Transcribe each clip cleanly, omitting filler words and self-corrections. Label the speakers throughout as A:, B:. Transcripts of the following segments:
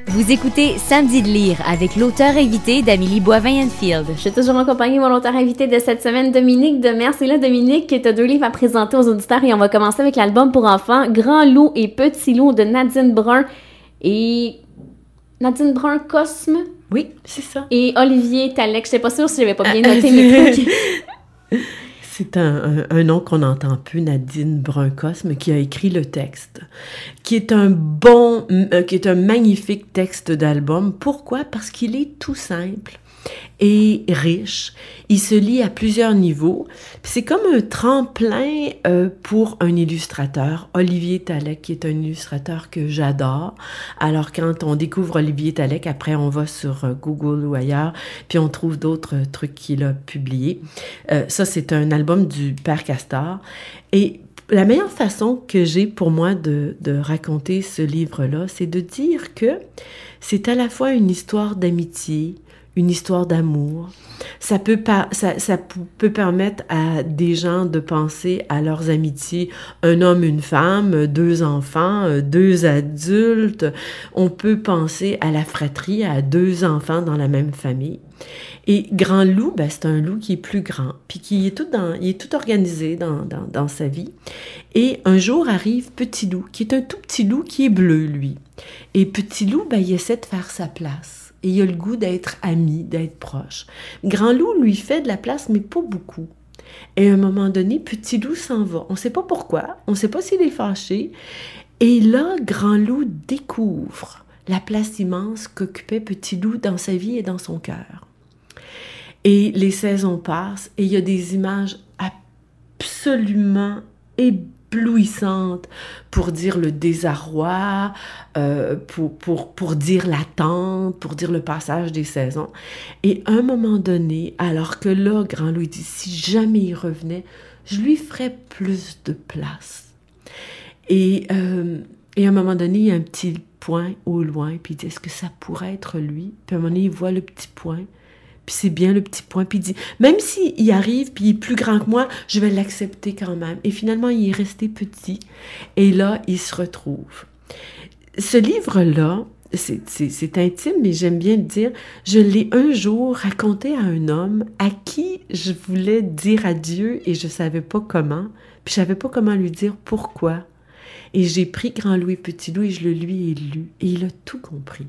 A: Vous écoutez Samedi de lire avec l'auteur invité d'Amélie Boivin-Enfield.
B: Je suis toujours accompagnée de mon auteur invité de cette semaine, Dominique Demers. Et là, Dominique, tu as 2 livres à présenter aux auditeurs et on va commencer avec l'album pour enfants Grand Loup et Petit Loup de Nadine Brun et Nadine Brun Cosme.
C: Oui, c'est ça.
B: Et Olivier Talek. Je sais pas sûre si j'avais pas bien noté mes trucs.
C: C'est un nom qu'on entend peu, Nadine Brun-Cosme, qui a écrit le texte, qui est un magnifique texte d'album. Pourquoi? Parce qu'il est tout simple et riche. Il se lit à plusieurs niveaux. C'est comme un tremplin pour un illustrateur, Olivier Talek, qui est un illustrateur que j'adore. Alors, quand on découvre Olivier Talek, après, on va sur Google ou ailleurs, puis on trouve d'autres trucs qu'il a publiés. Ça, c'est un album du Père Castor. Et la meilleure façon que j'ai pour moi de raconter ce livre-là, c'est de dire que c'est à la fois une histoire d'amitié, une histoire d'amour. Ça peut permettre à des gens de penser à leurs amitiés, un homme, une femme, 2 enfants, 2 adultes. On peut penser à la fratrie, à 2 enfants dans la même famille. Et Grand Loup, c'est un loup qui est plus grand, puis qui est tout organisé dans sa vie. Et un jour arrive Petit Loup, qui est un tout petit loup qui est bleu, lui. Et Petit Loup, il essaie de faire sa place. Et il a le goût d'être ami, d'être proche. Grand Loup lui fait de la place, mais pas beaucoup. Et à un moment donné, Petit Loup s'en va. On ne sait pas pourquoi, on ne sait pas s'il est fâché. Et là, Grand Loup découvre la place immense qu'occupait Petit Loup dans sa vie et dans son cœur. Et les saisons passent et il y a des images absolument éblouissantes pour dire le désarroi, pour dire l'attente, pour dire le passage des saisons. Et à un moment donné, alors que là, Grand Loup dit, si jamais il revenait, je lui ferais plus de place. Et à un moment donné, il y a un petit point au loin, puis il dit, est-ce que ça pourrait être lui? Puis à un moment donné, il voit le petit point. Puis c'est bien le petit point, puis il dit, même s'il arrive, puis il est plus grand que moi, je vais l'accepter quand même. Et finalement, il est resté petit, et là, il se retrouve. Ce livre-là, c'est intime, mais j'aime bien le dire, je l'ai un jour raconté à un homme à qui je voulais dire adieu, et je savais pas comment, puis je savais pas comment lui dire pourquoi. Et j'ai pris Grand Loup et Petit Loup, et je le lui ai lu, et il a tout compris.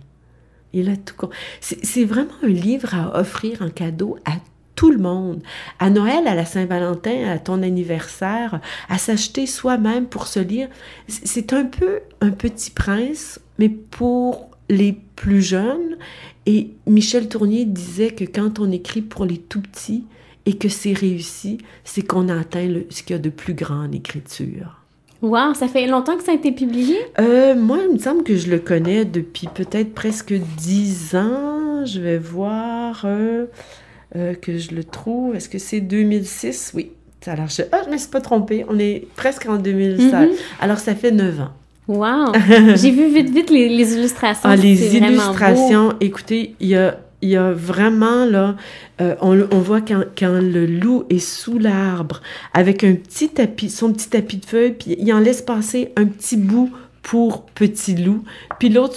C: Il a tout compris. C'est vraiment un livre à offrir en cadeau à tout le monde. À Noël, à la Saint-Valentin, à ton anniversaire, à s'acheter soi-même pour se lire. C'est un peu un Petit Prince, mais pour les plus jeunes. Et Michel Tournier disait que quand on écrit pour les tout petits et que c'est réussi, c'est qu'on a atteint ce qu'il y a de plus grand en écriture.
B: Wow, ça fait longtemps que ça a été publié?
C: Moi, il me semble que je le connais depuis peut-être presque 10 ans. Je vais voir que je le trouve. Est-ce que c'est 2006? Oui. Alors, je me suis pas trompée. On est presque en 2007. Mm-hmm. Alors, ça fait 9 ans.
B: Wow! J'ai vu vite les illustrations.
C: Ah, les illustrations, écoutez, il y a vraiment, là, on voit quand le loup est sous l'arbre, avec son petit tapis de feuilles, puis il en laisse passer un petit bout pour Petit Loup, puis l'autre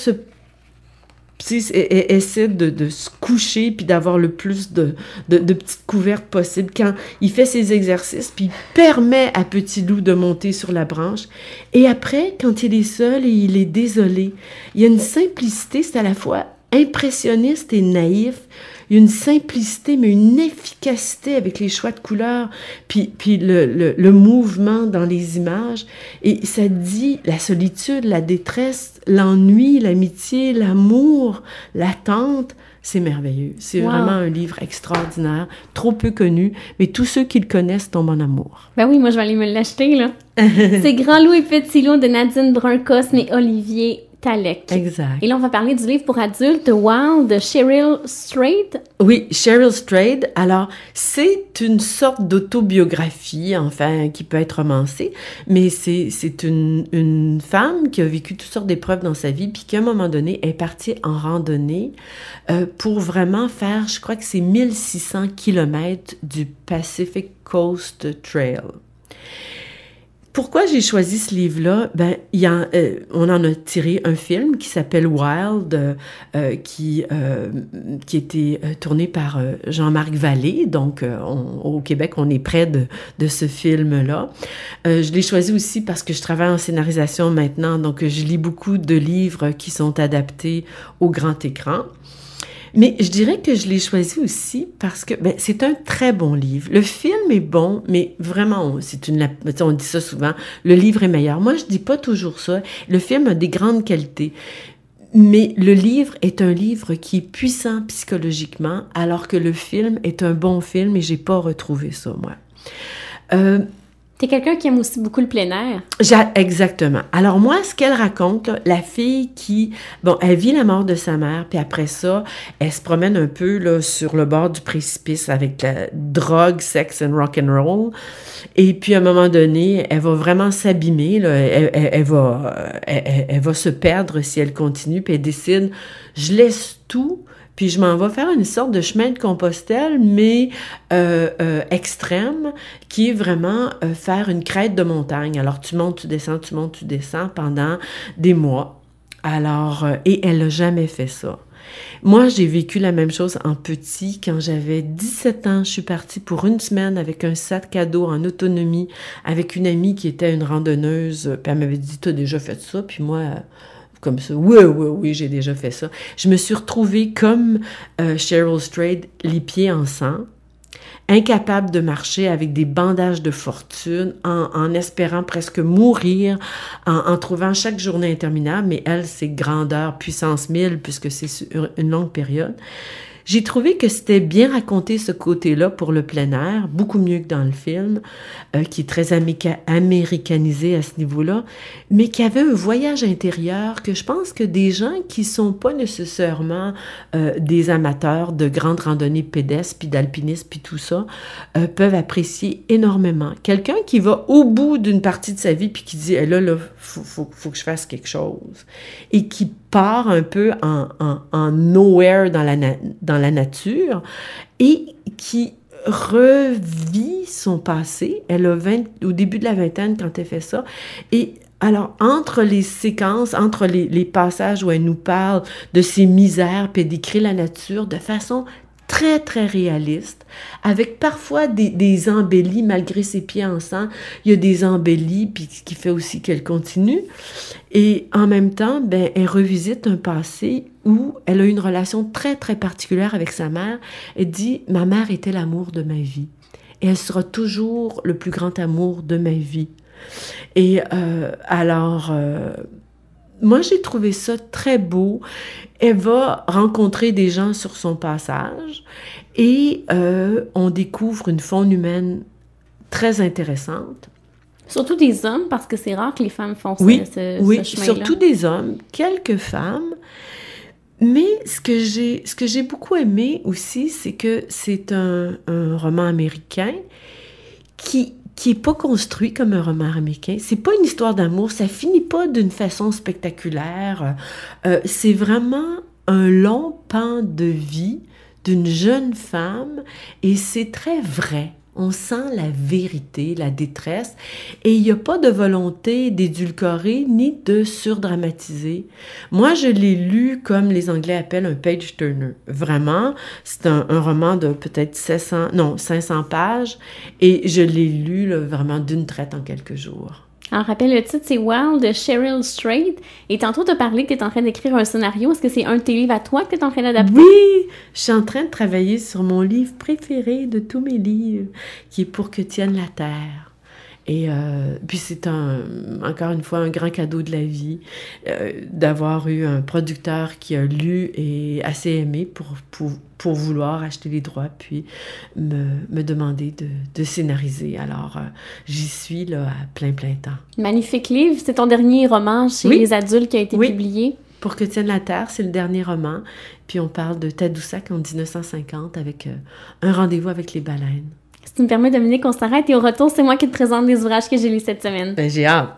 C: essaie de se coucher, puis d'avoir le plus de petites couvertes possible. Quand il fait ses exercices, puis il permet à Petit Loup de monter sur la branche. Et après, quand il est seul et il est désolé, il y a une simplicité, c'est à la fois impressionniste et naïf. Il y a une simplicité, mais une efficacité avec les choix de couleurs, puis le mouvement dans les images. Et ça dit la solitude, la détresse, l'ennui, l'amitié, l'amour, l'attente. C'est merveilleux. C'est vraiment un livre extraordinaire, trop peu connu, mais tous ceux qui le connaissent tombent en amour.
B: Ben oui, moi, je vais aller me l'acheter, là. C'est Grand Loup et Petit Loup de Nadine Brun-Cosme et Olivier Talek.
C: Exact.
B: Et là, on va parler du livre pour adultes, Wild, de Cheryl Strayed.
C: Oui, Cheryl Strayed. Alors, c'est une sorte d'autobiographie, enfin, qui peut être romancée, mais c'est une femme qui a vécu toutes sortes d'épreuves dans sa vie, puis qu'à un moment donné, est partie en randonnée pour vraiment faire, je crois que c'est 1600 kilomètres du Pacific Coast Trail. pourquoi j'ai choisi ce livre-là? Ben, on en a tiré un film qui s'appelle Wild, qui était tourné par Jean-Marc Vallée. Donc, au Québec, on est près de ce film-là. Je l'ai choisi aussi parce que je travaille en scénarisation maintenant, donc je lis beaucoup de livres qui sont adaptés au grand écran. Mais je dirais que je l'ai choisi aussi parce que c'est un très bon livre. Le film est bon, mais vraiment, on dit ça souvent, le livre est meilleur. Moi, je dis pas toujours ça. Le film a des grandes qualités. Mais le livre est un livre qui est puissant psychologiquement, alors que le film est un bon film et j'ai pas retrouvé ça, moi.
B: T'es quelqu'un qui aime aussi beaucoup le plein air.
C: Exactement. Alors moi, ce qu'elle raconte, là, la fille qui, elle vit la mort de sa mère, puis après ça, elle se promène un peu là sur le bord du précipice avec la drogue, sexe and rock and roll. Et puis à un moment donné, elle va vraiment s'abîmer. Là, elle va se perdre si elle continue. Puis elle décide, je laisse tout. Puis je m'en vais faire une sorte de chemin de Compostelle, mais extrême, qui est vraiment faire une crête de montagne. Alors tu montes, tu descends, tu montes, tu descends pendant des mois. Alors, et elle n'a jamais fait ça. Moi, j'ai vécu la même chose en petit. Quand j'avais 17 ans, je suis partie pour une semaine avec un sac à dos en autonomie, avec une amie qui était une randonneuse. Puis elle m'avait dit, t'as déjà fait ça? Puis moi... comme ça. Oui, j'ai déjà fait ça. Je me suis retrouvée comme Cheryl Strayed, les pieds en sang, incapable de marcher avec des bandages de fortune, en espérant presque mourir, en trouvant chaque journée interminable, mais elle, c'est grandeur, puissance 1000, puisque c'est sur une longue période. J'ai trouvé que c'était bien raconté ce côté-là pour le plein air, beaucoup mieux que dans le film, qui est très américanisé à ce niveau-là, mais qui avait un voyage intérieur que je pense que des gens qui sont pas nécessairement des amateurs de grandes randonnées pédestres, puis d'alpinisme, puis tout ça, peuvent apprécier énormément. Quelqu'un qui va au bout d'une partie de sa vie, puis qui dit « là, faut que je fasse quelque chose », et qui part un peu en nowhere dans la nature et qui revit son passé. Elle a au début de la vingtaine quand elle fait ça. Et alors, entre les séquences, entre les passages où elle nous parle de ses misères, puis elle décrit la nature de façon très, très réaliste, avec parfois des embellis, malgré ses pieds en sang, il y a des embellis, puis ce qui fait aussi qu'elle continue. Et en même temps, elle revisite un passé où elle a une relation très, très particulière avec sa mère. Elle dit « Ma mère était l'amour de ma vie. Et elle sera toujours le plus grand amour de ma vie. » Et moi, j'ai trouvé ça très beau. Elle va rencontrer des gens sur son passage et on découvre une faune humaine très intéressante.
B: Surtout des hommes, parce que c'est rare que les femmes font ce chemin-là.
C: Oui, surtout des hommes, quelques femmes. Mais ce que j'ai beaucoup aimé aussi, c'est que c'est un roman américain qui est pas construit comme un roman américain. C'est pas une histoire d'amour, ça finit pas d'une façon spectaculaire. C'est vraiment un long pan de vie d'une jeune femme et c'est très vrai. On sent la vérité, la détresse, et il n'y a pas de volonté d'édulcorer ni de surdramatiser. Moi, je l'ai lu comme les Anglais appellent un page-turner. Vraiment, c'est un roman de peut-être 500 pages, et je l'ai lu là, vraiment d'une traite en quelques jours.
B: Alors, rappelle le titre, c'est Wild de Cheryl Strayed. Et tantôt, tu as parlé que tu es en train d'écrire un scénario. Est-ce que c'est un de tes livres à toi que tu es en train d'adapter?
C: Oui! Je suis en train de travailler sur mon livre préféré de tous mes livres, qui est Pour que tienne la terre. Et puis c'est encore une fois un grand cadeau de la vie d'avoir eu un producteur qui a lu et assez aimé pour vouloir acheter les droits puis me demander de scénariser. Alors j'y suis là à plein temps.
B: Magnifique livre. C'est ton dernier roman chez les adultes qui a été publié.
C: Pour que tienne la terre, c'est le dernier roman. Puis on parle de Tadoussac en 1950 avec un rendez-vous avec les baleines.
B: Si tu me permets, Dominique, on s'arrête et au retour, c'est moi qui te présente les ouvrages que j'ai lus cette semaine.
C: J'ai hâte.